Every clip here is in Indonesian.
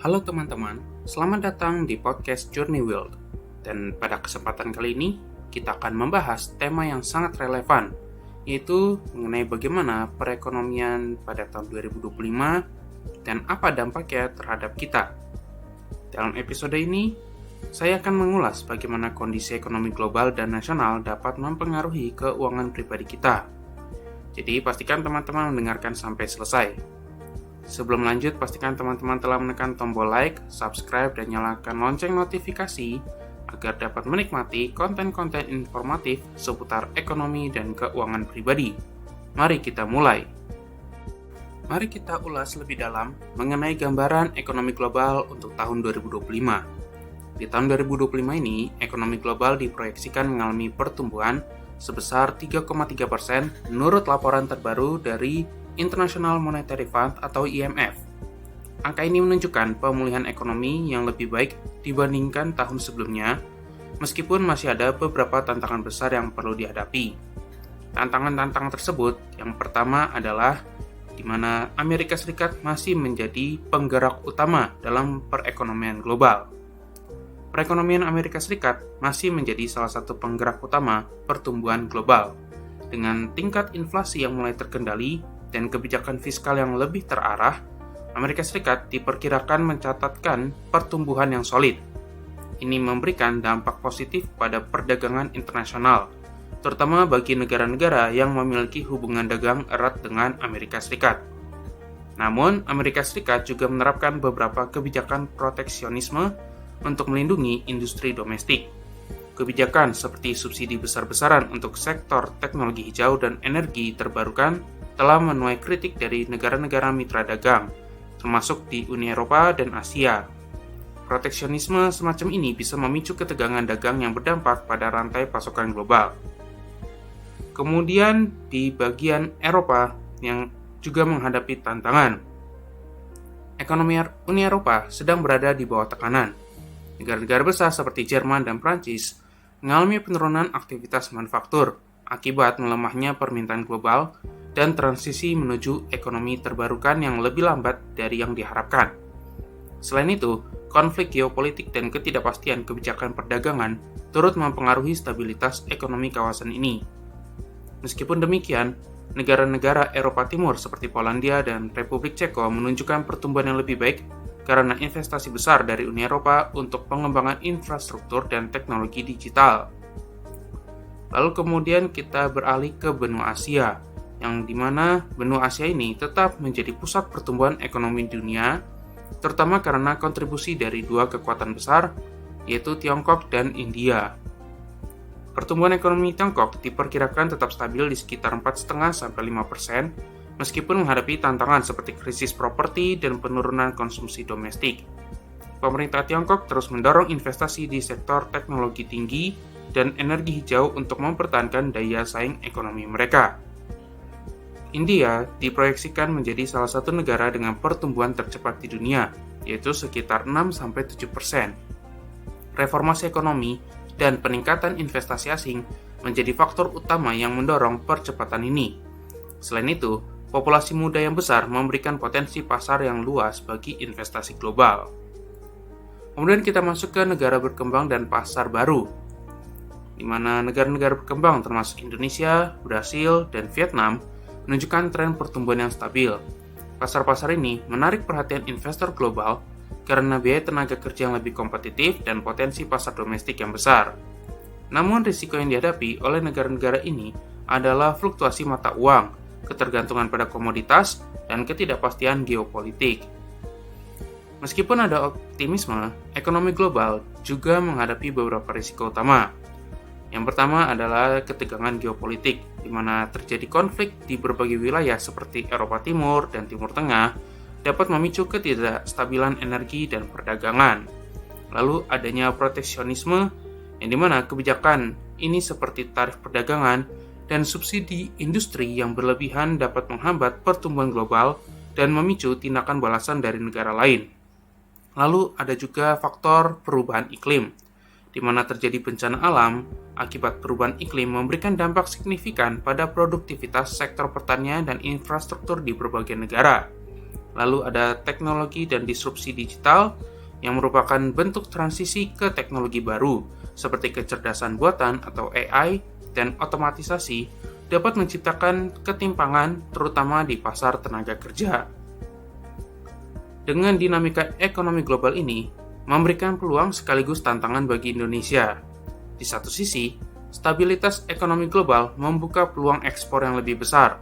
Halo teman-teman, selamat datang di podcast Journey World. Dan pada kesempatan kali ini, kita akan membahas tema yang sangat relevan, yaitu mengenai bagaimana perekonomian pada tahun 2025 dan apa dampaknya terhadap kita. Dalam episode ini, saya akan mengulas bagaimana kondisi ekonomi global dan nasional dapat mempengaruhi keuangan pribadi kita. Jadi pastikan teman-teman mendengarkan sampai selesai. Sebelum lanjut, pastikan teman-teman telah menekan tombol like, subscribe, dan nyalakan lonceng notifikasi agar dapat menikmati konten-konten informatif seputar ekonomi dan keuangan pribadi. Mari kita mulai. Mari kita ulas lebih dalam mengenai gambaran ekonomi global untuk tahun 2025. Di tahun 2025 ini, ekonomi global diproyeksikan mengalami pertumbuhan sebesar 3,3% menurut laporan terbaru dari International Monetary Fund atau IMF. Angka ini menunjukkan pemulihan ekonomi yang lebih baik dibandingkan tahun sebelumnya, meskipun masih ada beberapa tantangan besar yang perlu dihadapi. Tantangan-tantangan tersebut, yang pertama adalah di mana Amerika Serikat masih menjadi penggerak utama dalam perekonomian global. Perekonomian Amerika Serikat masih menjadi salah satu penggerak utama pertumbuhan global, dengan tingkat inflasi yang mulai terkendali dan kebijakan fiskal yang lebih terarah. Amerika Serikat diperkirakan mencatatkan pertumbuhan yang solid. Ini memberikan dampak positif pada perdagangan internasional, terutama bagi negara-negara yang memiliki hubungan dagang erat dengan Amerika Serikat. Namun, Amerika Serikat juga menerapkan beberapa kebijakan proteksionisme untuk melindungi industri domestik. Kebijakan seperti subsidi besar-besaran untuk sektor teknologi hijau dan energi terbarukan telah menuai kritik dari negara-negara mitra dagang, termasuk di Uni Eropa dan Asia. Proteksionisme semacam ini bisa memicu ketegangan dagang yang berdampak pada rantai pasokan global. Kemudian di bagian Eropa yang juga menghadapi tantangan. Ekonomi Uni Eropa sedang berada di bawah tekanan. Negara-negara besar seperti Jerman dan Prancis mengalami penurunan aktivitas manufaktur akibat melemahnya permintaan global dan transisi menuju ekonomi terbarukan yang lebih lambat dari yang diharapkan. Selain itu, konflik geopolitik dan ketidakpastian kebijakan perdagangan turut mempengaruhi stabilitas ekonomi kawasan ini. Meskipun demikian, negara-negara Eropa Timur seperti Polandia dan Republik Ceko menunjukkan pertumbuhan yang lebih baik karena investasi besar dari Uni Eropa untuk pengembangan infrastruktur dan teknologi digital. Lalu kemudian kita beralih ke benua Asia, yang dimana benua Asia ini tetap menjadi pusat pertumbuhan ekonomi dunia, terutama karena kontribusi dari dua kekuatan besar, yaitu Tiongkok dan India. Pertumbuhan ekonomi Tiongkok diperkirakan tetap stabil di sekitar 4,5-5%, meskipun menghadapi tantangan seperti krisis properti dan penurunan konsumsi domestik. Pemerintah Tiongkok terus mendorong investasi di sektor teknologi tinggi dan energi hijau untuk mempertahankan daya saing ekonomi mereka. India diproyeksikan menjadi salah satu negara dengan pertumbuhan tercepat di dunia, yaitu sekitar 6-7%. Reformasi ekonomi dan peningkatan investasi asing menjadi faktor utama yang mendorong percepatan ini. Selain itu, populasi muda yang besar memberikan potensi pasar yang luas bagi investasi global. Kemudian kita masuk ke negara berkembang dan pasar baru, di mana negara-negara berkembang termasuk Indonesia, Brasil, dan Vietnam menunjukkan tren pertumbuhan yang stabil. Pasar-pasar ini menarik perhatian investor global karena biaya tenaga kerja yang lebih kompetitif dan potensi pasar domestik yang besar. Namun risiko yang dihadapi oleh negara-negara ini adalah fluktuasi mata uang, ketergantungan pada komoditas, dan ketidakpastian geopolitik. Meskipun ada optimisme, ekonomi global juga menghadapi beberapa risiko utama. Yang pertama adalah ketegangan geopolitik, di mana terjadi konflik di berbagai wilayah seperti Eropa Timur dan Timur Tengah dapat memicu ketidakstabilan energi dan perdagangan. Lalu adanya proteksionisme, yang dimana kebijakan ini seperti tarif perdagangan dan subsidi industri yang berlebihan dapat menghambat pertumbuhan global dan memicu tindakan balasan dari negara lain. Lalu ada juga faktor perubahan iklim, di mana terjadi bencana alam akibat perubahan iklim memberikan dampak signifikan pada produktivitas sektor pertanian dan infrastruktur di berbagai negara. Lalu ada teknologi dan disrupsi digital yang merupakan bentuk transisi ke teknologi baru seperti kecerdasan buatan atau AI dan otomatisasi dapat menciptakan ketimpangan terutama di pasar tenaga kerja. Dengan dinamika ekonomi global ini, memberikan peluang sekaligus tantangan bagi Indonesia. Di satu sisi, stabilitas ekonomi global membuka peluang ekspor yang lebih besar,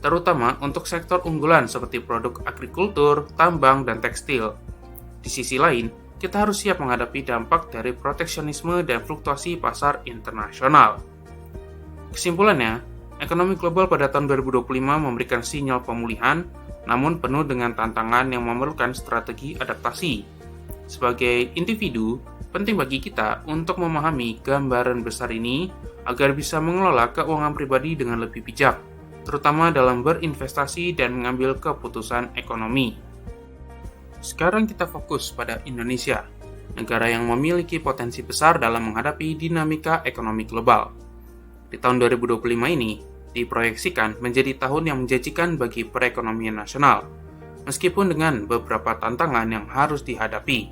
terutama untuk sektor unggulan seperti produk agrikultur, tambang, dan tekstil. Di sisi lain, kita harus siap menghadapi dampak dari proteksionisme dan fluktuasi pasar internasional. Kesimpulannya, ekonomi global pada tahun 2025 memberikan sinyal pemulihan, namun penuh dengan tantangan yang memerlukan strategi adaptasi. Sebagai individu, penting bagi kita untuk memahami gambaran besar ini agar bisa mengelola keuangan pribadi dengan lebih bijak, terutama dalam berinvestasi dan mengambil keputusan ekonomi. Sekarang kita fokus pada Indonesia, negara yang memiliki potensi besar dalam menghadapi dinamika ekonomi global. Di tahun 2025 ini, diproyeksikan menjadi tahun yang menjanjikan bagi perekonomian nasional, meskipun dengan beberapa tantangan yang harus dihadapi.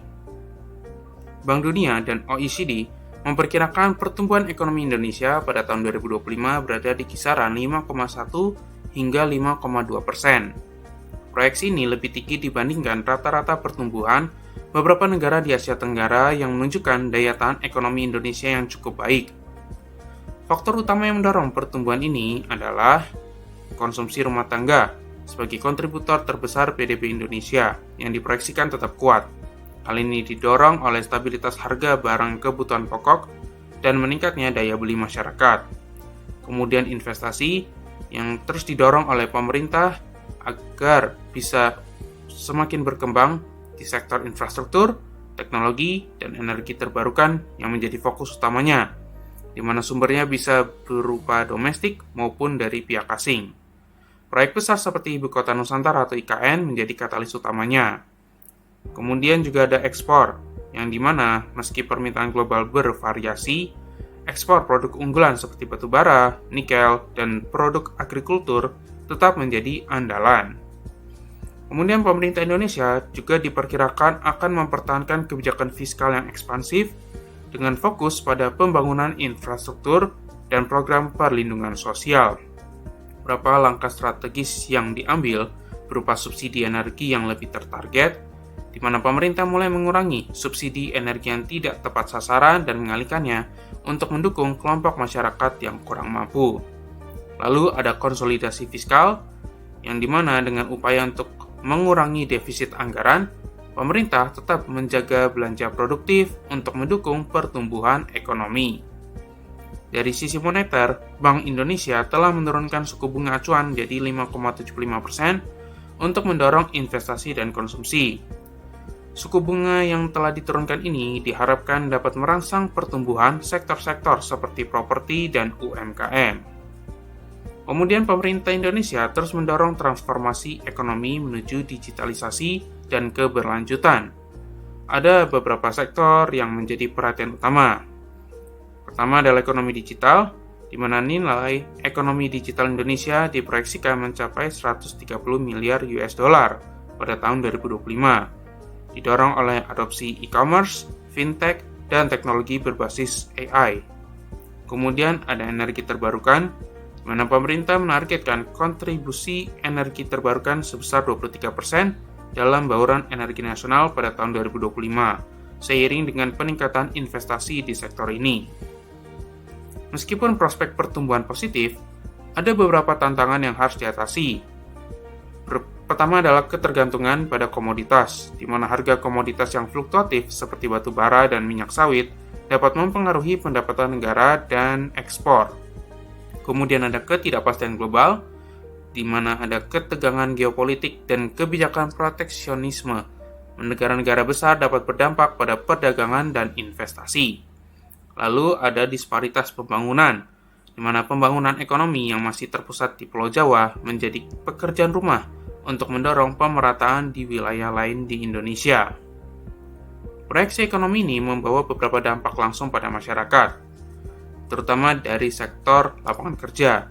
Bank Dunia dan OECD memperkirakan pertumbuhan ekonomi Indonesia pada tahun 2025 berada di kisaran 5,1 hingga 5,2%. Proyeksi ini lebih tinggi dibandingkan rata-rata pertumbuhan beberapa negara di Asia Tenggara yang menunjukkan daya tahan ekonomi Indonesia yang cukup baik. Faktor utama yang mendorong pertumbuhan ini adalah konsumsi rumah tangga sebagai kontributor terbesar PDB Indonesia yang diproyeksikan tetap kuat. Hal ini didorong oleh stabilitas harga barang kebutuhan pokok dan meningkatnya daya beli masyarakat. Kemudian investasi yang terus didorong oleh pemerintah agar bisa semakin berkembang di sektor infrastruktur, teknologi, dan energi terbarukan yang menjadi fokus utamanya, di mana sumbernya bisa berupa domestik maupun dari pihak asing. Proyek besar seperti Ibu Kota Nusantara atau IKN menjadi katalis utamanya. Kemudian juga ada ekspor, yang dimana meski permintaan global bervariasi, ekspor produk unggulan seperti batu bara, nikel, dan produk agrikultur tetap menjadi andalan. Kemudian pemerintah Indonesia juga diperkirakan akan mempertahankan kebijakan fiskal yang ekspansif dengan fokus pada pembangunan infrastruktur dan program perlindungan sosial. Beberapa langkah strategis yang diambil berupa subsidi energi yang lebih tertarget, di mana pemerintah mulai mengurangi subsidi energi yang tidak tepat sasaran dan mengalihkannya untuk mendukung kelompok masyarakat yang kurang mampu. Lalu ada konsolidasi fiskal, yang dimana dengan upaya untuk mengurangi defisit anggaran, pemerintah tetap menjaga belanja produktif untuk mendukung pertumbuhan ekonomi. Dari sisi moneter, Bank Indonesia telah menurunkan suku bunga acuan jadi 5,75% untuk mendorong investasi dan konsumsi. Suku bunga yang telah diturunkan ini diharapkan dapat merangsang pertumbuhan sektor-sektor seperti properti dan UMKM. Kemudian pemerintah Indonesia terus mendorong transformasi ekonomi menuju digitalisasi dan keberlanjutan. Ada beberapa sektor yang menjadi perhatian utama. Pertama adalah ekonomi digital, di mana nilai ekonomi digital Indonesia diproyeksikan mencapai 130 miliar US dollar pada tahun 2025. Didorong oleh adopsi e-commerce, fintech, dan teknologi berbasis AI. Kemudian ada energi terbarukan, di mana pemerintah menargetkan kontribusi energi terbarukan sebesar 23% dalam bauran energi nasional pada tahun 2025, seiring dengan peningkatan investasi di sektor ini. Meskipun prospek pertumbuhan positif, ada beberapa tantangan yang harus diatasi. Pertama adalah ketergantungan pada komoditas, di mana harga komoditas yang fluktuatif seperti batu bara dan minyak sawit dapat mempengaruhi pendapatan negara dan ekspor. Kemudian ada ketidakpastian global, di mana ada ketegangan geopolitik dan kebijakan proteksionisme. Negara-negara besar dapat berdampak pada perdagangan dan investasi. Lalu ada disparitas pembangunan, di mana pembangunan ekonomi yang masih terpusat di Pulau Jawa menjadi pekerjaan rumah untuk mendorong pemerataan di wilayah lain di Indonesia. Proyeksi ekonomi ini membawa beberapa dampak langsung pada masyarakat, terutama dari sektor lapangan kerja,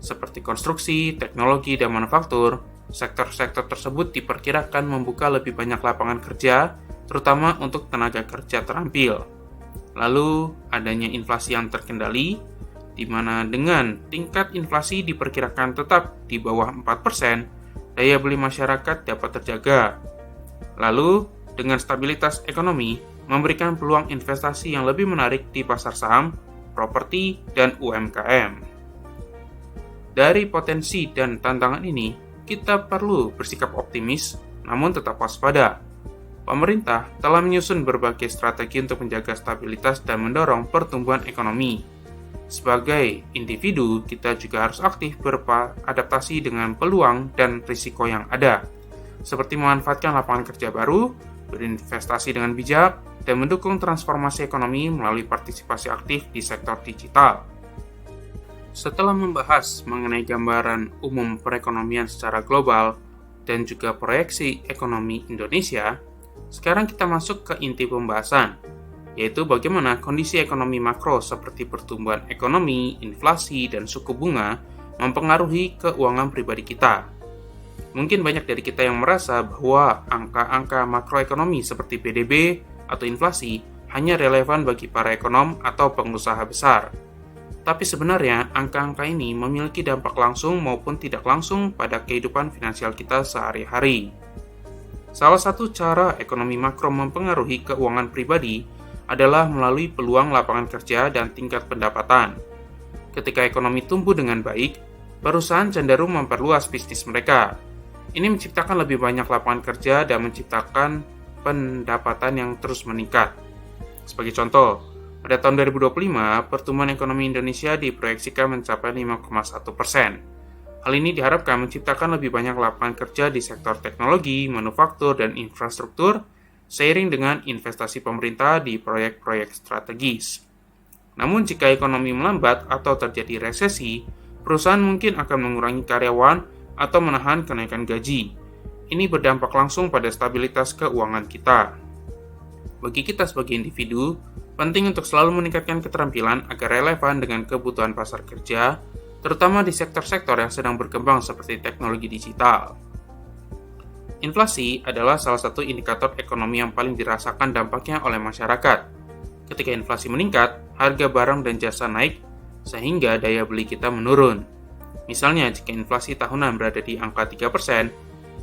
seperti konstruksi, teknologi, dan manufaktur, Sektor-sektor tersebut diperkirakan membuka lebih banyak lapangan kerja, terutama untuk tenaga kerja terampil. Lalu, adanya inflasi yang terkendali, di mana dengan tingkat inflasi diperkirakan tetap di bawah 4%, daya beli masyarakat dapat terjaga. Lalu, dengan stabilitas ekonomi, memberikan peluang investasi yang lebih menarik di pasar saham, properti, dan UMKM. Dari potensi dan tantangan ini, kita perlu bersikap optimis, namun tetap waspada. Pemerintah telah menyusun berbagai strategi untuk menjaga stabilitas dan mendorong pertumbuhan ekonomi. Sebagai individu, kita juga harus aktif beradaptasi dengan peluang dan risiko yang ada, seperti memanfaatkan lapangan kerja baru, berinvestasi dengan bijak, dan mendukung transformasi ekonomi melalui partisipasi aktif di sektor digital. Setelah membahas mengenai gambaran umum perekonomian secara global dan juga proyeksi ekonomi Indonesia, sekarang kita masuk ke inti pembahasan, yaitu bagaimana kondisi ekonomi makro seperti pertumbuhan ekonomi, inflasi, dan suku bunga mempengaruhi keuangan pribadi kita. Mungkin banyak dari kita yang merasa bahwa angka-angka makroekonomi seperti PDB atau inflasi hanya relevan bagi para ekonom atau pengusaha besar. Tapi sebenarnya angka-angka ini memiliki dampak langsung maupun tidak langsung pada kehidupan finansial kita sehari-hari. Salah satu cara ekonomi makro mempengaruhi keuangan pribadi adalah melalui peluang lapangan kerja dan tingkat pendapatan. Ketika ekonomi tumbuh dengan baik, perusahaan cenderung memperluas bisnis mereka. Ini menciptakan lebih banyak lapangan kerja dan menciptakan pendapatan yang terus meningkat. Sebagai contoh, pada tahun 2025, pertumbuhan ekonomi Indonesia diproyeksikan mencapai 5,1%. Hal ini diharapkan menciptakan lebih banyak lapangan kerja di sektor teknologi, manufaktur, dan infrastruktur, seiring dengan investasi pemerintah di proyek-proyek strategis. Namun jika ekonomi melambat atau terjadi resesi, perusahaan mungkin akan mengurangi karyawan atau menahan kenaikan gaji. Ini berdampak langsung pada stabilitas keuangan kita. Bagi kita sebagai individu, penting untuk selalu meningkatkan keterampilan agar relevan dengan kebutuhan pasar kerja, terutama di sektor-sektor yang sedang berkembang seperti teknologi digital. Inflasi adalah salah satu indikator ekonomi yang paling dirasakan dampaknya oleh masyarakat. Ketika inflasi meningkat, harga barang dan jasa naik, sehingga daya beli kita menurun. Misalnya, jika inflasi tahunan berada di angka 3%,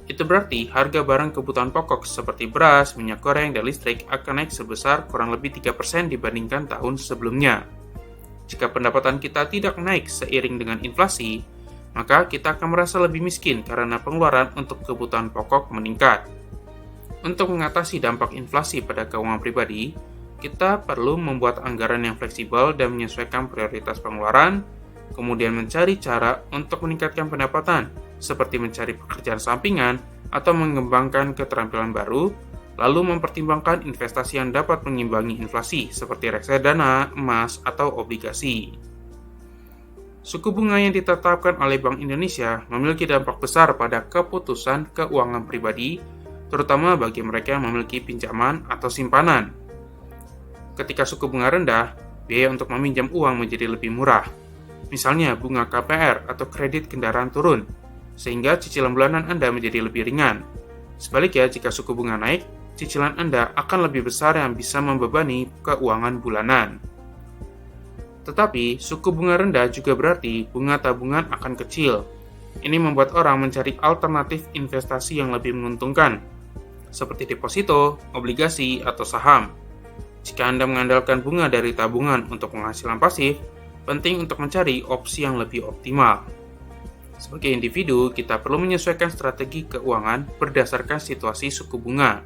itu berarti harga barang kebutuhan pokok seperti beras, minyak goreng, dan listrik akan naik sebesar kurang lebih 3% dibandingkan tahun sebelumnya. Jika pendapatan kita tidak naik seiring dengan inflasi, maka kita akan merasa lebih miskin karena pengeluaran untuk kebutuhan pokok meningkat. Untuk mengatasi dampak inflasi pada keuangan pribadi, kita perlu membuat anggaran yang fleksibel dan menyesuaikan prioritas pengeluaran, kemudian mencari cara untuk meningkatkan pendapatan, seperti mencari pekerjaan sampingan atau mengembangkan keterampilan baru, lalu mempertimbangkan investasi yang dapat mengimbangi inflasi, seperti reksadana, emas, atau obligasi. Suku bunga yang ditetapkan oleh Bank Indonesia memiliki dampak besar pada keputusan keuangan pribadi, terutama bagi mereka yang memiliki pinjaman atau simpanan. Ketika suku bunga rendah, biaya untuk meminjam uang menjadi lebih murah. Misalnya bunga KPR atau kredit kendaraan turun, sehingga cicilan bulanan Anda menjadi lebih ringan. Sebaliknya, jika suku bunga naik, cicilan Anda akan lebih besar yang bisa membebani keuangan bulanan. Tetapi, suku bunga rendah juga berarti bunga tabungan akan kecil. Ini membuat orang mencari alternatif investasi yang lebih menguntungkan, seperti deposito, obligasi, atau saham. Jika Anda mengandalkan bunga dari tabungan untuk penghasilan pasif, penting untuk mencari opsi yang lebih optimal. Sebagai individu, kita perlu menyesuaikan strategi keuangan berdasarkan situasi suku bunga.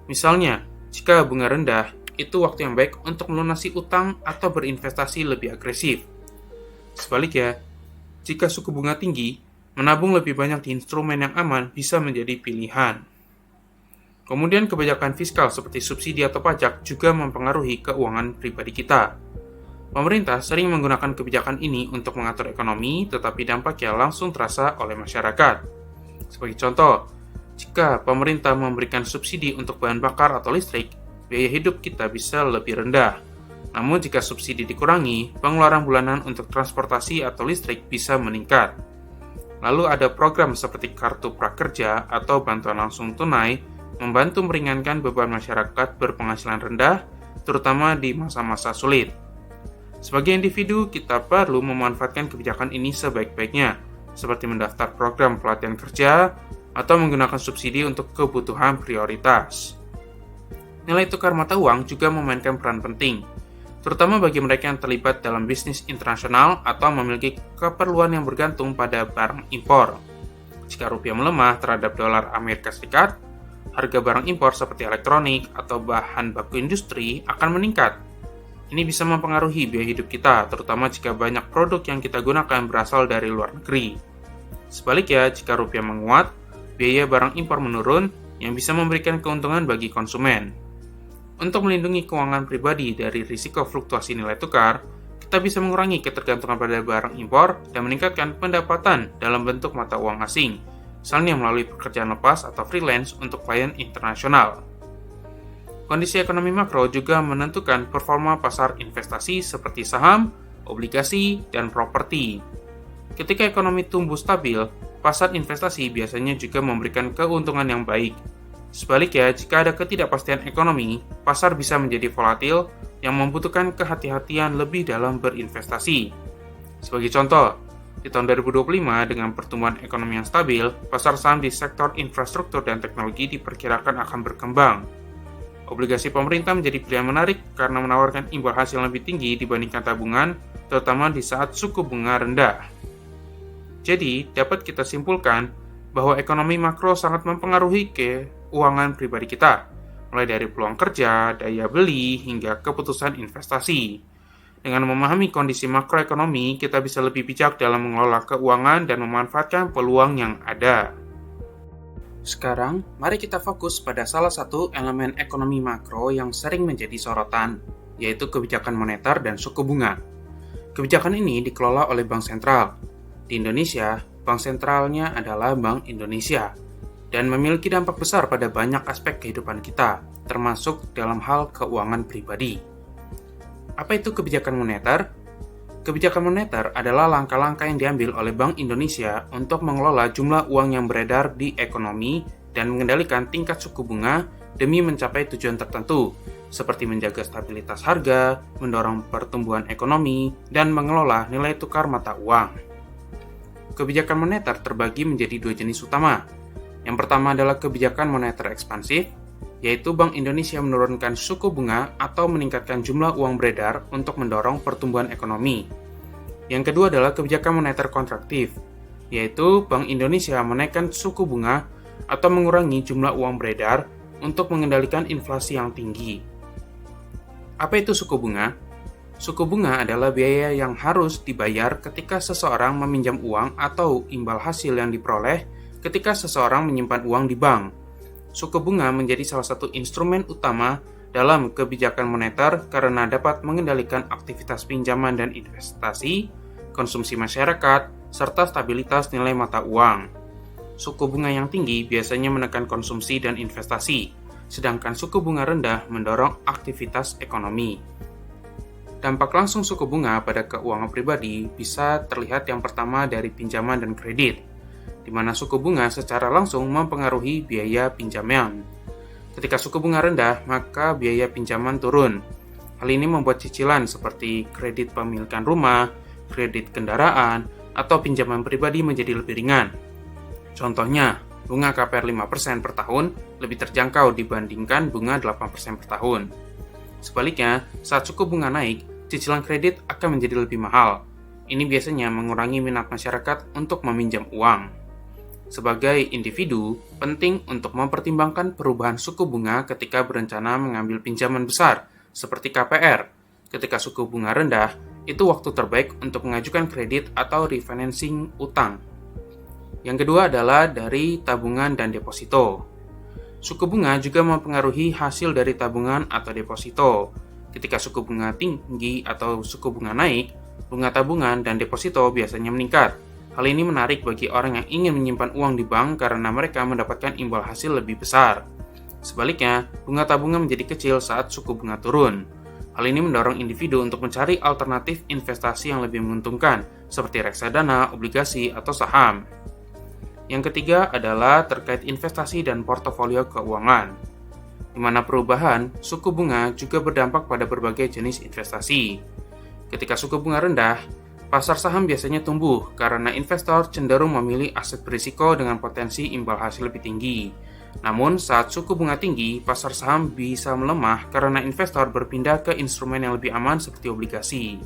Misalnya, jika bunga rendah, itu waktu yang baik untuk melunasi utang atau berinvestasi lebih agresif. Sebaliknya, jika suku bunga tinggi, menabung lebih banyak di instrumen yang aman bisa menjadi pilihan. Kemudian kebijakan fiskal seperti subsidi atau pajak juga mempengaruhi keuangan pribadi kita. Pemerintah sering menggunakan kebijakan ini untuk mengatur ekonomi, tetapi dampaknya langsung terasa oleh masyarakat. Sebagai contoh, jika pemerintah memberikan subsidi untuk bahan bakar atau listrik, biaya hidup kita bisa lebih rendah. Namun jika subsidi dikurangi, pengeluaran bulanan untuk transportasi atau listrik bisa meningkat. Lalu ada program seperti kartu prakerja atau bantuan langsung tunai membantu meringankan beban masyarakat berpenghasilan rendah, terutama di masa-masa sulit. Sebagai individu, kita perlu memanfaatkan kebijakan ini sebaik-baiknya, seperti mendaftar program pelatihan kerja atau menggunakan subsidi untuk kebutuhan prioritas. Nilai tukar mata uang juga memainkan peran penting, terutama bagi mereka yang terlibat dalam bisnis internasional atau memiliki keperluan yang bergantung pada barang impor. Jika rupiah melemah terhadap dolar Amerika Serikat, harga barang impor seperti elektronik atau bahan baku industri akan meningkat. Ini bisa mempengaruhi biaya hidup kita, terutama jika banyak produk yang kita gunakan berasal dari luar negeri. Sebaliknya, jika rupiah menguat, biaya barang impor menurun yang bisa memberikan keuntungan bagi konsumen. Untuk melindungi keuangan pribadi dari risiko fluktuasi nilai tukar, kita bisa mengurangi ketergantungan pada barang impor dan meningkatkan pendapatan dalam bentuk mata uang asing, misalnya melalui pekerjaan lepas atau freelance untuk klien internasional. Kondisi ekonomi makro juga menentukan performa pasar investasi seperti saham, obligasi, dan properti. Ketika ekonomi tumbuh stabil, pasar investasi biasanya juga memberikan keuntungan yang baik. Sebaliknya, jika ada ketidakpastian ekonomi, pasar bisa menjadi volatil yang membutuhkan kehati-hatian lebih dalam berinvestasi. Sebagai contoh, di tahun 2025 dengan pertumbuhan ekonomi yang stabil, pasar saham di sektor infrastruktur dan teknologi diperkirakan akan berkembang. Obligasi pemerintah menjadi pilihan menarik karena menawarkan imbal hasil yang lebih tinggi dibandingkan tabungan, terutama di saat suku bunga rendah. Jadi, dapat kita simpulkan bahwa ekonomi makro sangat mempengaruhi keuangan pribadi kita, mulai dari peluang kerja, daya beli, hingga keputusan investasi. Dengan memahami kondisi makroekonomi, kita bisa lebih bijak dalam mengelola keuangan dan memanfaatkan peluang yang ada. Sekarang, mari kita fokus pada salah satu elemen ekonomi makro yang sering menjadi sorotan, yaitu kebijakan moneter dan suku bunga. Kebijakan ini dikelola oleh Bank Sentral. Di Indonesia, Bank Sentralnya adalah Bank Indonesia, dan memiliki dampak besar pada banyak aspek kehidupan kita, termasuk dalam hal keuangan pribadi. Apa itu kebijakan moneter? Kebijakan moneter adalah langkah-langkah yang diambil oleh Bank Indonesia untuk mengelola jumlah uang yang beredar di ekonomi dan mengendalikan tingkat suku bunga demi mencapai tujuan tertentu, seperti menjaga stabilitas harga, mendorong pertumbuhan ekonomi, dan mengelola nilai tukar mata uang. Kebijakan moneter terbagi menjadi dua jenis utama. Yang pertama adalah kebijakan moneter ekspansif, yaitu Bank Indonesia menurunkan suku bunga atau meningkatkan jumlah uang beredar untuk mendorong pertumbuhan ekonomi. Yang kedua adalah kebijakan moneter kontraktif, yaitu Bank Indonesia menaikkan suku bunga atau mengurangi jumlah uang beredar untuk mengendalikan inflasi yang tinggi. Apa itu suku bunga? Suku bunga adalah biaya yang harus dibayar ketika seseorang meminjam uang atau imbal hasil yang diperoleh ketika seseorang menyimpan uang di bank. Suku bunga menjadi salah satu instrumen utama dalam kebijakan moneter karena dapat mengendalikan aktivitas pinjaman dan investasi, konsumsi masyarakat, serta stabilitas nilai mata uang. Suku bunga yang tinggi biasanya menekan konsumsi dan investasi, sedangkan suku bunga rendah mendorong aktivitas ekonomi. Dampak langsung suku bunga pada keuangan pribadi bisa terlihat yang pertama dari pinjaman dan kredit, di mana suku bunga secara langsung mempengaruhi biaya pinjaman. Ketika suku bunga rendah, maka biaya pinjaman turun. Hal ini membuat cicilan seperti kredit pemilikan rumah, kredit kendaraan, atau pinjaman pribadi menjadi lebih ringan. Contohnya, bunga KPR 5% per tahun lebih terjangkau dibandingkan bunga 8% per tahun. Sebaliknya, saat suku bunga naik, cicilan kredit akan menjadi lebih mahal. Ini biasanya mengurangi minat masyarakat untuk meminjam uang. Sebagai individu, penting untuk mempertimbangkan perubahan suku bunga ketika berencana mengambil pinjaman besar, seperti KPR. Ketika suku bunga rendah, itu waktu terbaik untuk mengajukan kredit atau refinancing utang. Yang kedua adalah dari tabungan dan deposito. Suku bunga juga mempengaruhi hasil dari tabungan atau deposito. Ketika suku bunga tinggi atau suku bunga naik, bunga tabungan dan deposito biasanya meningkat. Hal ini menarik bagi orang yang ingin menyimpan uang di bank karena mereka mendapatkan imbal hasil lebih besar. Sebaliknya, bunga tabungan menjadi kecil saat suku bunga turun. Hal ini mendorong individu untuk mencari alternatif investasi yang lebih menguntungkan, seperti reksadana, obligasi, atau saham. Yang ketiga adalah terkait investasi dan portofolio keuangan, di mana perubahan suku bunga juga berdampak pada berbagai jenis investasi. Ketika suku bunga rendah, pasar saham biasanya tumbuh karena investor cenderung memilih aset berisiko dengan potensi imbal hasil lebih tinggi. Namun, saat suku bunga tinggi, pasar saham bisa melemah karena investor berpindah ke instrumen yang lebih aman seperti obligasi.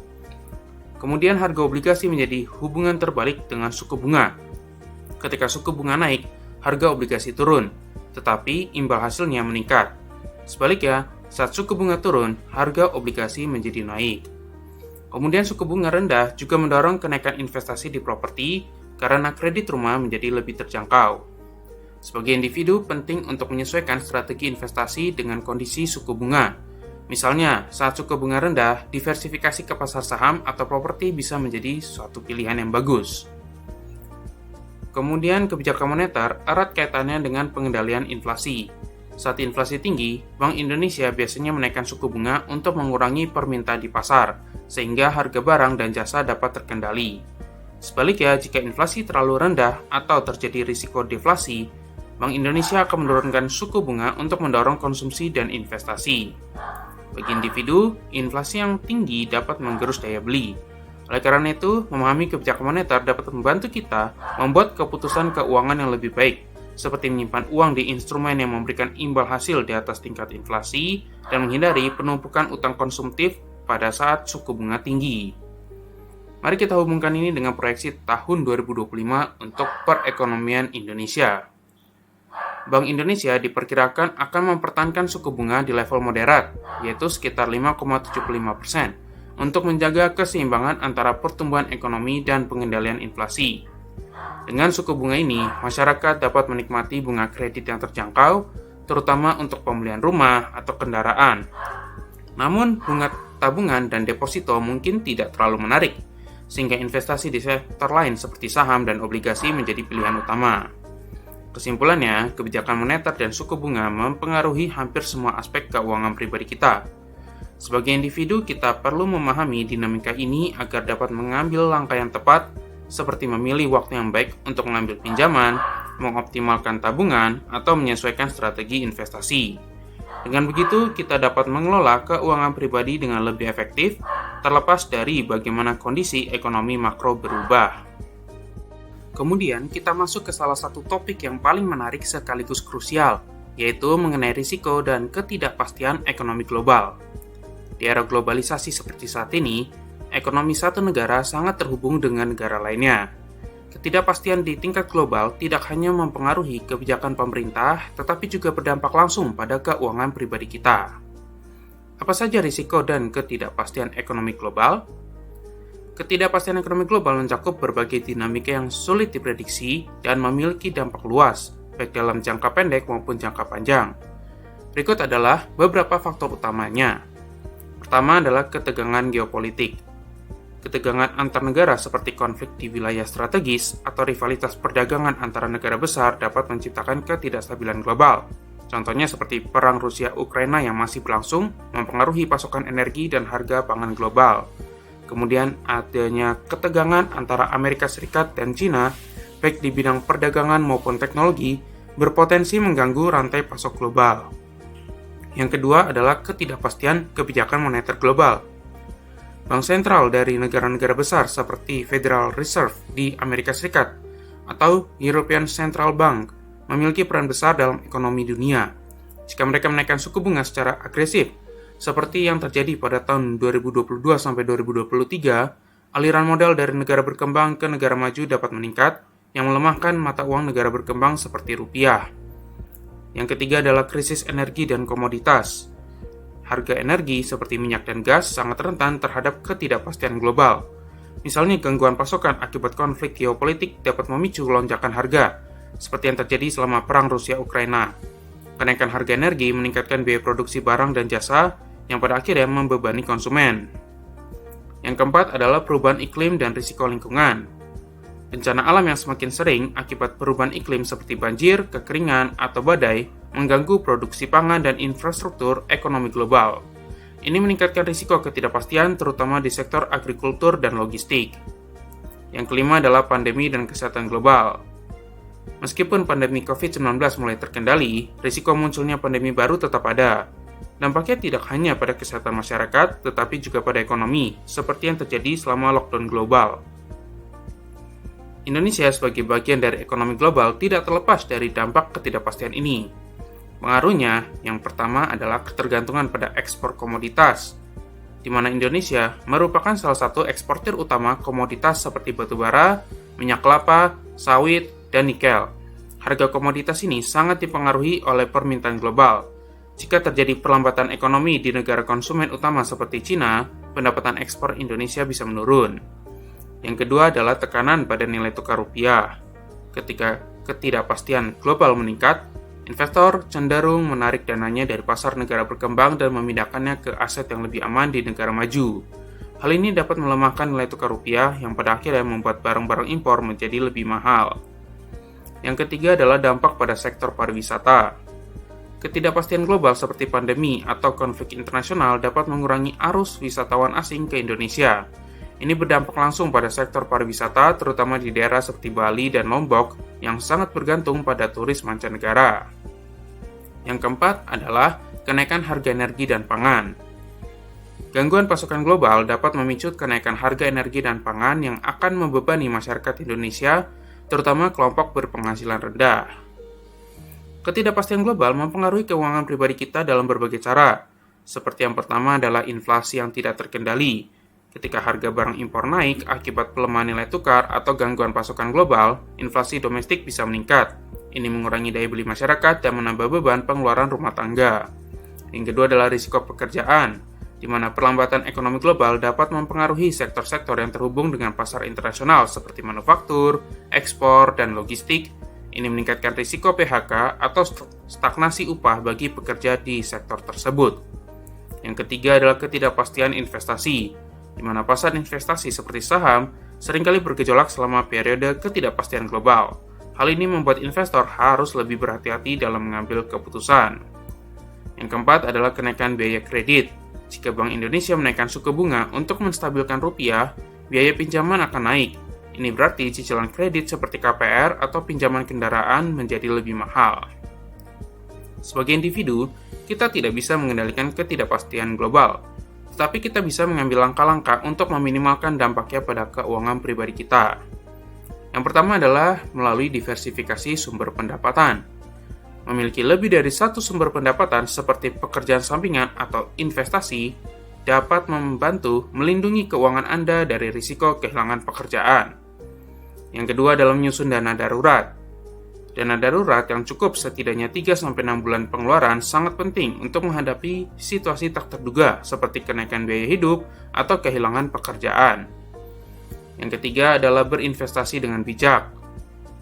Kemudian harga obligasi menjadi hubungan terbalik dengan suku bunga. Ketika suku bunga naik, harga obligasi turun, tetapi imbal hasilnya meningkat. Sebaliknya, saat suku bunga turun, harga obligasi menjadi naik. Kemudian suku bunga rendah juga mendorong kenaikan investasi di properti karena kredit rumah menjadi lebih terjangkau. Sebagai individu, penting untuk menyesuaikan strategi investasi dengan kondisi suku bunga. Misalnya, saat suku bunga rendah, diversifikasi ke pasar saham atau properti bisa menjadi suatu pilihan yang bagus. Kemudian, kebijakan moneter erat kaitannya dengan pengendalian inflasi. Saat inflasi tinggi, Bank Indonesia biasanya menaikkan suku bunga untuk mengurangi permintaan di pasar, sehingga harga barang dan jasa dapat terkendali. Sebaliknya, jika inflasi terlalu rendah atau terjadi risiko deflasi, Bank Indonesia akan menurunkan suku bunga untuk mendorong konsumsi dan investasi. Bagi individu, inflasi yang tinggi dapat menggerus daya beli. Oleh karena itu, memahami kebijakan moneter dapat membantu kita membuat keputusan keuangan yang lebih baik, seperti menyimpan uang di instrumen yang memberikan imbal hasil di atas tingkat inflasi dan menghindari penumpukan utang konsumtif pada saat suku bunga tinggi. Mari kita hubungkan ini dengan proyeksi tahun 2025 untuk perekonomian Indonesia. Bank Indonesia diperkirakan akan mempertahankan suku bunga di level moderat, yaitu sekitar 5,75%, untuk menjaga keseimbangan antara pertumbuhan ekonomi dan pengendalian inflasi. Dengan suku bunga ini, masyarakat dapat menikmati bunga kredit yang terjangkau, terutama untuk pembelian rumah atau kendaraan. Namun, bunga tabungan dan deposito mungkin tidak terlalu menarik, sehingga investasi di sektor lain seperti saham dan obligasi menjadi pilihan utama. Kesimpulannya, kebijakan moneter dan suku bunga mempengaruhi hampir semua aspek keuangan pribadi kita. Sebagai individu, kita perlu memahami dinamika ini agar dapat mengambil langkah yang tepat, seperti memilih waktu yang baik untuk mengambil pinjaman, mengoptimalkan tabungan, atau menyesuaikan strategi investasi. Dengan begitu, kita dapat mengelola keuangan pribadi dengan lebih efektif, terlepas dari bagaimana kondisi ekonomi makro berubah. Kemudian, kita masuk ke salah satu topik yang paling menarik sekaligus krusial, yaitu mengenai risiko dan ketidakpastian ekonomi global. Di era globalisasi seperti saat ini, ekonomi satu negara sangat terhubung dengan negara lainnya. Ketidakpastian di tingkat global tidak hanya mempengaruhi kebijakan pemerintah, tetapi juga berdampak langsung pada keuangan pribadi kita. Apa saja risiko dan ketidakpastian ekonomi global? Ketidakpastian ekonomi global mencakup berbagai dinamika yang sulit diprediksi dan memiliki dampak luas, baik dalam jangka pendek maupun jangka panjang. Berikut adalah beberapa faktor utamanya. Pertama adalah ketegangan geopolitik. Ketegangan antar negara seperti konflik di wilayah strategis atau rivalitas perdagangan antara negara besar dapat menciptakan ketidakstabilan global. Contohnya seperti perang Rusia-Ukraina yang masih berlangsung mempengaruhi pasokan energi dan harga pangan global. Kemudian adanya ketegangan antara Amerika Serikat dan China, baik di bidang perdagangan maupun teknologi, berpotensi mengganggu rantai pasok global. Yang kedua adalah ketidakpastian kebijakan moneter global. Bank sentral dari negara-negara besar seperti Federal Reserve di Amerika Serikat atau European Central Bank memiliki peran besar dalam ekonomi dunia. Jika mereka menaikkan suku bunga secara agresif, seperti yang terjadi pada tahun 2022 sampai 2023, aliran modal dari negara berkembang ke negara maju dapat meningkat, yang melemahkan mata uang negara berkembang seperti rupiah. Yang ketiga adalah krisis energi dan komoditas. Harga energi seperti minyak dan gas sangat rentan terhadap ketidakpastian global. Misalnya gangguan pasokan akibat konflik geopolitik dapat memicu lonjakan harga, seperti yang terjadi selama perang Rusia-Ukraina. Kenaikan harga energi meningkatkan biaya produksi barang dan jasa yang pada akhirnya membebani konsumen. Yang keempat adalah perubahan iklim dan risiko lingkungan. Bencana alam yang semakin sering akibat perubahan iklim seperti banjir, kekeringan, atau badai mengganggu produksi pangan dan infrastruktur ekonomi global. Ini meningkatkan risiko ketidakpastian terutama di sektor agrikultur dan logistik. Yang kelima adalah pandemi dan kesehatan global. Meskipun pandemi COVID-19 mulai terkendali, risiko munculnya pandemi baru tetap ada. Dampaknya tidak hanya pada kesehatan masyarakat, tetapi juga pada ekonomi, seperti yang terjadi selama lockdown global. Indonesia sebagai bagian dari ekonomi global tidak terlepas dari dampak ketidakpastian ini. Pengaruhnya, yang pertama adalah ketergantungan pada ekspor komoditas, di mana Indonesia merupakan salah satu eksportir utama komoditas seperti batu bara, minyak kelapa, sawit, dan nikel. Harga komoditas ini sangat dipengaruhi oleh permintaan global. Jika terjadi perlambatan ekonomi di negara konsumen utama seperti Cina, pendapatan ekspor Indonesia bisa menurun. Yang kedua adalah tekanan pada nilai tukar rupiah. Ketika ketidakpastian global meningkat, investor cenderung menarik dananya dari pasar negara berkembang dan memindahkannya ke aset yang lebih aman di negara maju. Hal ini dapat melemahkan nilai tukar rupiah yang pada akhirnya membuat barang-barang impor menjadi lebih mahal. Yang ketiga adalah dampak pada sektor pariwisata. Ketidakpastian global seperti pandemi atau konflik internasional dapat mengurangi arus wisatawan asing ke Indonesia. Ini berdampak langsung pada sektor pariwisata, terutama di daerah seperti Bali dan Lombok yang sangat bergantung pada turis mancanegara. Yang keempat adalah kenaikan harga energi dan pangan. Gangguan pasokan global dapat memicu kenaikan harga energi dan pangan yang akan membebani masyarakat Indonesia, terutama kelompok berpenghasilan rendah. Ketidakpastian global mempengaruhi keuangan pribadi kita dalam berbagai cara. Seperti yang pertama adalah inflasi yang tidak terkendali. Ketika harga barang impor naik akibat pelemahan nilai tukar atau gangguan pasokan global, inflasi domestik bisa meningkat. Ini mengurangi daya beli masyarakat dan menambah beban pengeluaran rumah tangga. Yang kedua adalah risiko pekerjaan, di mana perlambatan ekonomi global dapat mempengaruhi sektor-sektor yang terhubung dengan pasar internasional seperti manufaktur, ekspor, dan logistik. Ini meningkatkan risiko PHK atau stagnasi upah bagi pekerja di sektor tersebut. Yang ketiga adalah ketidakpastian investasi, di mana pasar investasi seperti saham seringkali bergejolak selama periode ketidakpastian global. Hal ini membuat investor harus lebih berhati-hati dalam mengambil keputusan. Yang keempat adalah kenaikan biaya kredit. Jika Bank Indonesia menaikkan suku bunga untuk menstabilkan rupiah, biaya pinjaman akan naik. Ini berarti cicilan kredit seperti KPR atau pinjaman kendaraan menjadi lebih mahal. Sebagai individu, kita tidak bisa mengendalikan ketidakpastian global, tetapi kita bisa mengambil langkah-langkah untuk meminimalkan dampaknya pada keuangan pribadi kita. Yang pertama adalah melalui diversifikasi sumber pendapatan. Memiliki lebih dari satu sumber pendapatan seperti pekerjaan sampingan atau investasi dapat membantu melindungi keuangan Anda dari risiko kehilangan pekerjaan. Yang kedua adalah menyusun dana darurat. Dana darurat yang cukup setidaknya 3-6 bulan pengeluaran sangat penting untuk menghadapi situasi tak terduga seperti kenaikan biaya hidup atau kehilangan pekerjaan. Yang ketiga adalah berinvestasi dengan bijak.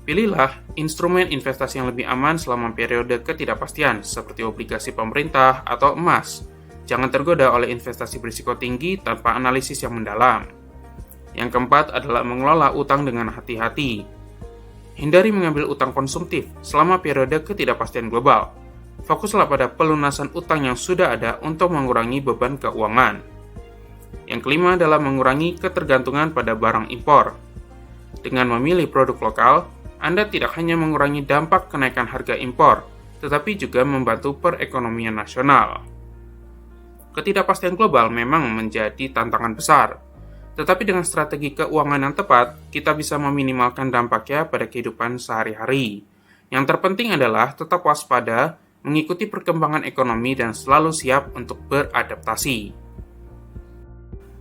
Pilihlah instrumen investasi yang lebih aman selama periode ketidakpastian seperti obligasi pemerintah atau emas. Jangan tergoda oleh investasi berisiko tinggi tanpa analisis yang mendalam. Yang keempat adalah mengelola utang dengan hati-hati. Hindari mengambil utang konsumtif selama periode ketidakpastian global. Fokuslah pada pelunasan utang yang sudah ada untuk mengurangi beban keuangan. Yang kelima adalah mengurangi ketergantungan pada barang impor. Dengan memilih produk lokal, Anda tidak hanya mengurangi dampak kenaikan harga impor, tetapi juga membantu perekonomian nasional. Ketidakpastian global memang menjadi tantangan besar. Tetapi dengan strategi keuangan yang tepat, kita bisa meminimalkan dampaknya pada kehidupan sehari-hari. Yang terpenting adalah tetap waspada, mengikuti perkembangan ekonomi, dan selalu siap untuk beradaptasi.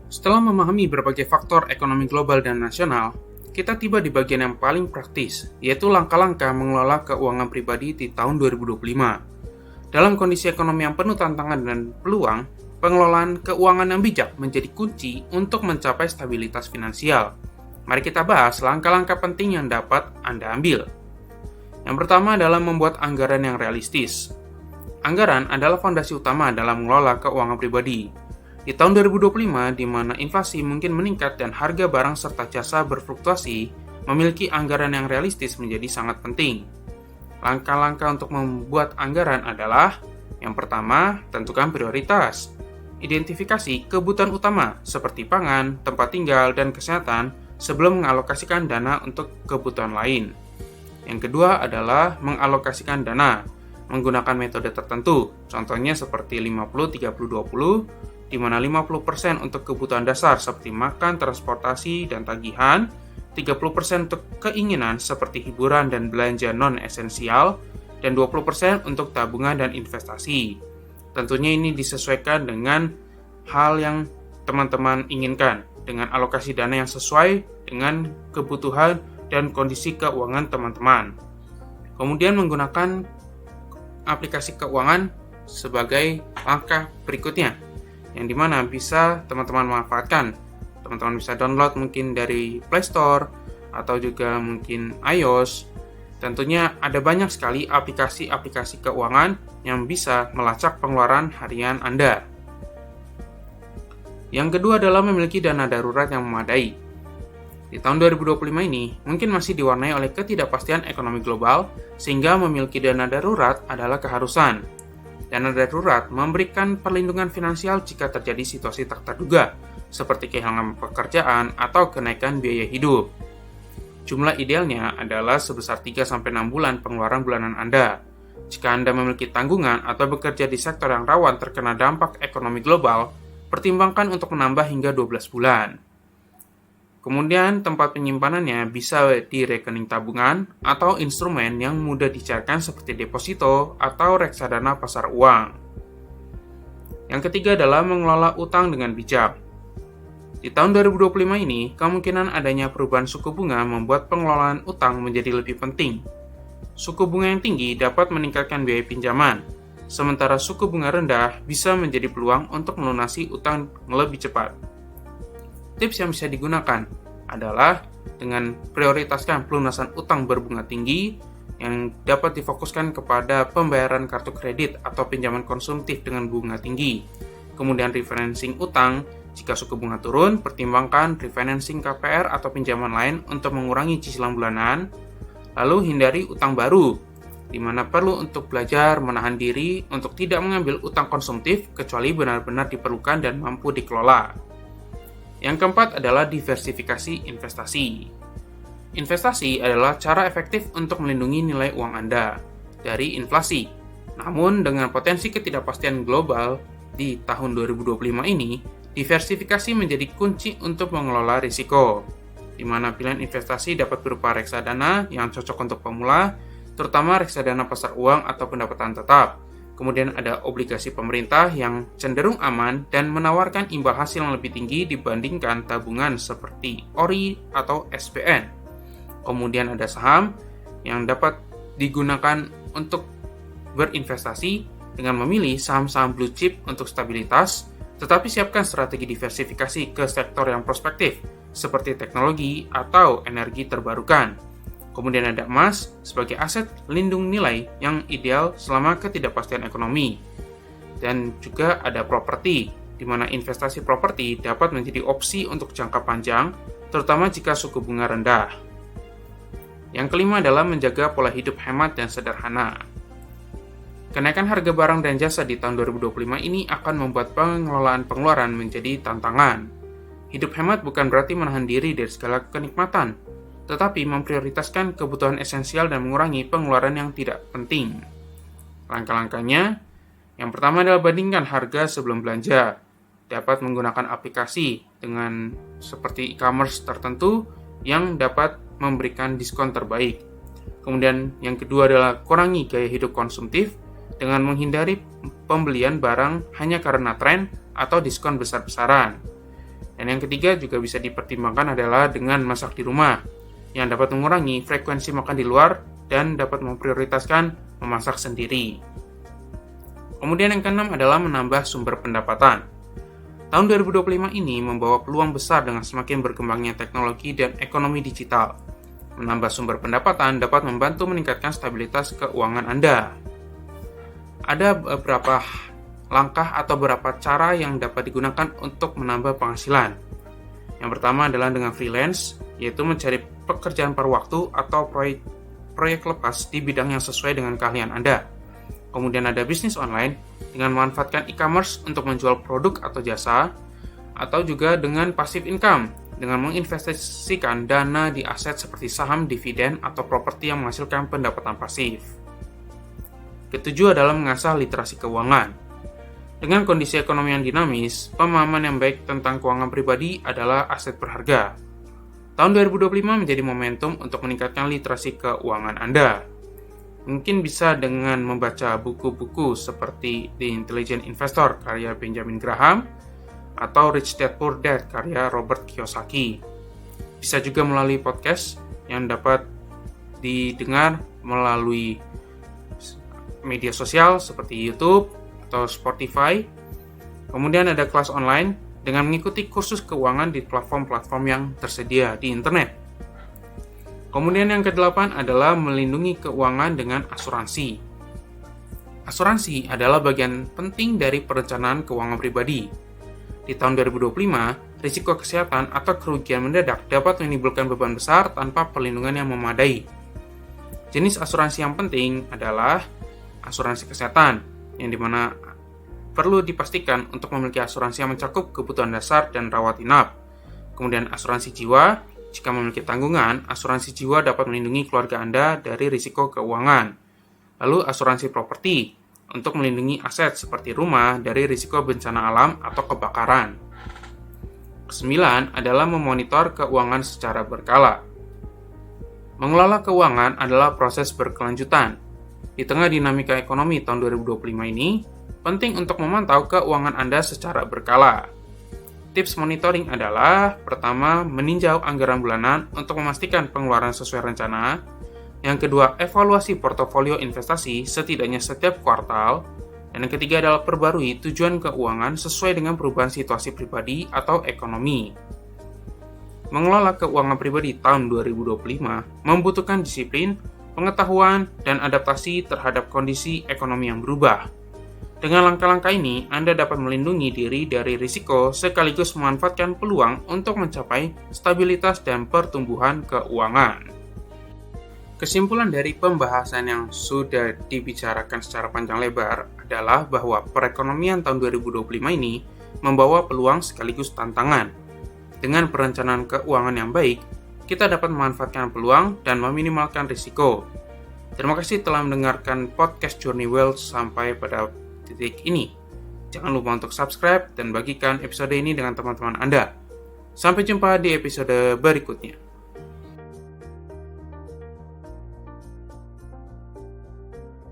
Setelah memahami berbagai faktor ekonomi global dan nasional, kita tiba di bagian yang paling praktis, yaitu langkah-langkah mengelola keuangan pribadi di tahun 2025. Dalam kondisi ekonomi yang penuh tantangan dan peluang, pengelolaan keuangan yang bijak menjadi kunci untuk mencapai stabilitas finansial. Mari kita bahas langkah-langkah penting yang dapat Anda ambil. Yang pertama adalah membuat anggaran yang realistis. Anggaran adalah fondasi utama dalam mengelola keuangan pribadi. Di tahun 2025, di mana inflasi mungkin meningkat dan harga barang serta jasa berfluktuasi, memiliki anggaran yang realistis menjadi sangat penting. Langkah-langkah untuk membuat anggaran adalah: yang pertama, tentukan prioritas. Identifikasi kebutuhan utama seperti pangan, tempat tinggal, dan kesehatan sebelum mengalokasikan dana untuk kebutuhan lain. Yang kedua adalah mengalokasikan dana menggunakan metode tertentu, contohnya seperti 50-30-20, di mana 50% untuk kebutuhan dasar seperti makan, transportasi, dan tagihan, 30% untuk keinginan seperti hiburan dan belanja non-esensial, dan 20% untuk tabungan dan investasi. Tentunya ini disesuaikan dengan hal yang teman-teman inginkan, dengan alokasi dana yang sesuai dengan kebutuhan dan kondisi keuangan teman-teman. Kemudian menggunakan aplikasi keuangan sebagai langkah berikutnya, yang dimana bisa teman-teman manfaatkan. Teman-teman bisa download mungkin dari Play Store atau juga mungkin iOS. Tentunya ada banyak sekali aplikasi-aplikasi keuangan yang bisa melacak pengeluaran harian Anda. Yang kedua adalah memiliki dana darurat yang memadai. Di tahun 2025 ini mungkin masih diwarnai oleh ketidakpastian ekonomi global, sehingga memiliki dana darurat adalah keharusan. Dana darurat memberikan perlindungan finansial jika terjadi situasi tak terduga, seperti kehilangan pekerjaan atau kenaikan biaya hidup. Jumlah idealnya adalah sebesar 3-6 bulan pengeluaran bulanan Anda. Jika Anda memiliki tanggungan atau bekerja di sektor yang rawan terkena dampak ekonomi global, pertimbangkan untuk menambah hingga 12 bulan. Kemudian tempat penyimpanannya bisa di rekening tabungan atau instrumen yang mudah dicairkan seperti deposito atau reksadana pasar uang. Yang ketiga adalah mengelola utang dengan bijak. Di tahun 2025 ini, kemungkinan adanya perubahan suku bunga membuat pengelolaan utang menjadi lebih penting. Suku bunga yang tinggi dapat meningkatkan biaya pinjaman, sementara suku bunga rendah bisa menjadi peluang untuk melunasi utang lebih cepat. Tips yang bisa digunakan adalah dengan prioritaskan pelunasan utang berbunga tinggi yang dapat difokuskan kepada pembayaran kartu kredit atau pinjaman konsumtif dengan bunga tinggi. Kemudian refinancing utang, jika suku bunga turun, pertimbangkan refinancing KPR atau pinjaman lain untuk mengurangi cicilan bulanan. Lalu hindari utang baru, di mana perlu untuk belajar menahan diri untuk tidak mengambil utang konsumtif kecuali benar-benar diperlukan dan mampu dikelola. Yang keempat adalah diversifikasi investasi. Investasi adalah cara efektif untuk melindungi nilai uang Anda dari inflasi. Namun dengan potensi ketidakpastian global di tahun 2025 ini, diversifikasi menjadi kunci untuk mengelola risiko, di mana pilihan investasi dapat berupa reksadana yang cocok untuk pemula, terutama reksadana pasar uang atau pendapatan tetap. Kemudian ada obligasi pemerintah yang cenderung aman dan menawarkan imbal hasil yang lebih tinggi dibandingkan tabungan seperti ORI atau SPN. Kemudian ada saham yang dapat digunakan untuk berinvestasi dengan memilih saham-saham blue chip untuk stabilitas, tetapi siapkan strategi diversifikasi ke sektor yang prospektif seperti teknologi atau energi terbarukan. Kemudian ada emas sebagai aset lindung nilai yang ideal selama ketidakpastian ekonomi. Dan juga ada properti, di mana investasi properti dapat menjadi opsi untuk jangka panjang, terutama jika suku bunga rendah. Yang kelima adalah menjaga pola hidup hemat dan sederhana. Kenaikan harga barang dan jasa di tahun 2025 ini akan membuat pengelolaan pengeluaran menjadi tantangan. Hidup hemat bukan berarti menahan diri dari segala kenikmatan, tetapi memprioritaskan kebutuhan esensial dan mengurangi pengeluaran yang tidak penting. Langkah-langkahnya, yang pertama adalah bandingkan harga sebelum belanja. Dapat menggunakan aplikasi dengan seperti e-commerce tertentu yang dapat memberikan diskon terbaik. Kemudian yang kedua adalah kurangi gaya hidup konsumtif dengan menghindari pembelian barang hanya karena tren atau diskon besar-besaran. Dan yang ketiga juga bisa dipertimbangkan adalah dengan masak di rumah, yang dapat mengurangi frekuensi makan di luar dan dapat memprioritaskan memasak sendiri. Kemudian yang keenam adalah menambah sumber pendapatan. Tahun 2025 ini membawa peluang besar dengan semakin berkembangnya teknologi dan ekonomi digital. Menambah sumber pendapatan dapat membantu meningkatkan stabilitas keuangan Anda. Ada beberapa langkah atau beberapa cara yang dapat digunakan untuk menambah penghasilan. Yang pertama adalah dengan freelance, yaitu mencari pekerjaan paruh waktu atau proyek lepas di bidang yang sesuai dengan keahlian Anda. Kemudian ada bisnis online dengan memanfaatkan e-commerce untuk menjual produk atau jasa, atau juga dengan passive income dengan menginvestasikan dana di aset seperti saham, dividen, atau properti yang menghasilkan pendapatan pasif. Ketujuh adalah mengasah literasi keuangan. Dengan kondisi ekonomi yang dinamis, pemahaman yang baik tentang keuangan pribadi adalah aset berharga. Tahun 2025 menjadi momentum untuk meningkatkan literasi keuangan Anda. Mungkin bisa dengan membaca buku-buku seperti The Intelligent Investor karya Benjamin Graham atau Rich Dad Poor Dad karya Robert Kiyosaki. Bisa juga melalui podcast yang dapat didengar melalui media sosial seperti YouTube atau Spotify. Kemudian ada kelas online dengan mengikuti kursus keuangan di platform-platform yang tersedia di internet. Kemudian yang ke-8 adalah melindungi keuangan dengan asuransi. Asuransi adalah bagian penting dari perencanaan keuangan pribadi. Di tahun 2025, risiko kesehatan atau kerugian mendadak dapat menimbulkan beban besar tanpa perlindungan yang memadai. Jenis asuransi yang penting adalah asuransi kesehatan, yang dimana perlu dipastikan untuk memiliki asuransi yang mencakup kebutuhan dasar dan rawat inap. Kemudian asuransi jiwa. Jika memiliki tanggungan, asuransi jiwa dapat melindungi keluarga Anda dari risiko keuangan. Lalu asuransi properti untuk melindungi aset seperti rumah dari risiko bencana alam atau kebakaran. Kesembilan adalah memonitor keuangan secara berkala. Mengelola keuangan adalah proses berkelanjutan. Di tengah dinamika ekonomi tahun 2025 ini, penting untuk memantau keuangan Anda secara berkala. Tips monitoring adalah, pertama, meninjau anggaran bulanan untuk memastikan pengeluaran sesuai rencana. Yang kedua, evaluasi portofolio investasi setidaknya setiap kuartal. Dan yang ketiga adalah perbarui tujuan keuangan sesuai dengan perubahan situasi pribadi atau ekonomi. Mengelola keuangan pribadi tahun 2025 membutuhkan disiplin, pengetahuan, dan adaptasi terhadap kondisi ekonomi yang berubah. Dengan langkah-langkah ini, Anda dapat melindungi diri dari risiko sekaligus memanfaatkan peluang untuk mencapai stabilitas dan pertumbuhan keuangan. Kesimpulan dari pembahasan yang sudah dibicarakan secara panjang lebar adalah bahwa perekonomian tahun 2025 ini membawa peluang sekaligus tantangan. Dengan perencanaan keuangan yang baik, kita dapat memanfaatkan peluang dan meminimalkan risiko. Terima kasih telah mendengarkan podcast Journey Wealth sampai pada titik ini. Jangan lupa untuk subscribe dan bagikan episode ini dengan teman-teman Anda. Sampai jumpa di episode berikutnya.